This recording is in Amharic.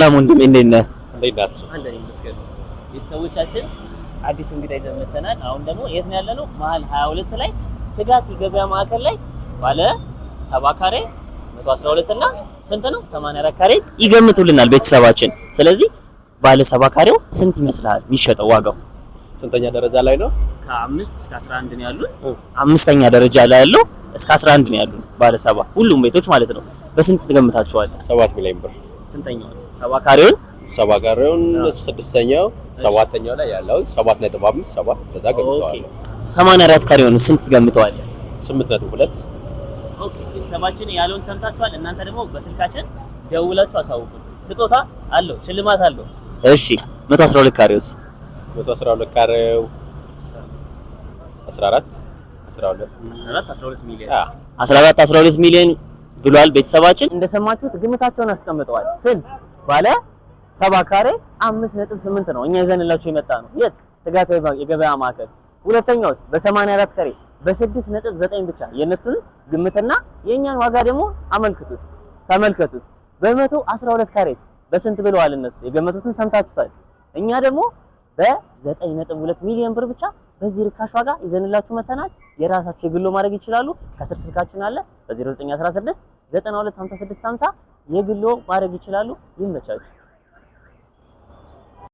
ሰላም ወንድሜ እንዴት ነህ? እንዴት ናችሁ? አለን ይመስገን። ቤተሰቦቻችን አዲስ እንግዳ ይዘን መጥተናል። አሁን ደግሞ የት ነው ያለነው? መሀል 22 ላይ ትጋት የገበያ ማዕከል ላይ ባለ 70 ካሬ 112 እና ስንት ነው 84 ካሬ ይገምቱልናል ቤተሰባችን። ስለዚህ ባለ 70 ካሬው ስንት ይመስልሃል የሚሸጠው ዋጋው? ስንተኛ ደረጃ ላይ ነው? ከ5 እስከ 11 ነው ያሉን። አምስተኛ ደረጃ ላይ ያለው እስከ 11 ነው ያሉን ባለ 70 ሁሉም ቤቶች ማለት ነው። በስንት ትገምታቸዋለህ? 7 ሚሊዮን ብር። ስንተኛው ነው? 70 ካሬውን 70 ካሬውን ስድስተኛው ሰባተኛው ላይ ያለው 7.5 7 እንደዛ ገምተዋል። 84 ካሬውን ስንት ትገምተዋለህ? 8.2። ኦኬ ቤተሰባችን ያለውን ሰምታችኋል። እናንተ ደግሞ በስልካችን ደውላችሁ አሳውቁ። ስጦታ አለው፣ ሽልማት አለው። እሺ 112 ካሬውስ? 112 ካሬው 14 ሚሊዮን 12 ሚሊዮን ብሏል ቤተሰባችን። እንደሰማችሁት ግምታቸውን አስቀምጠዋል። ስንት ባለ 70 ካሬ 5.8 ነው እኛ ይዘንላችሁ የመጣ ነው። የት ትጋት የገበያ ማዕከል። ሁለተኛውስ በ84 ካሬ በ6.9 ብቻ። የነሱን ግምትና የኛን ዋጋ ደግሞ አመልክቱት፣ ተመልከቱት። በ112 ካሬስ በስንት ብለዋል እነሱ? የገመቱትን ሰምታችኋል። እኛ ደግሞ በ9.2 ሚሊዮን ብር ብቻ በዚህ ርካሽ ዋጋ ይዘንላችሁ መተናል። የራሳችሁ የግሎ ማድረግ ይችላሉ። ከስር ስልካችን አለ በ0916 925650 የግሎ ማድረግ ይችላሉ። ይመቻችሁ።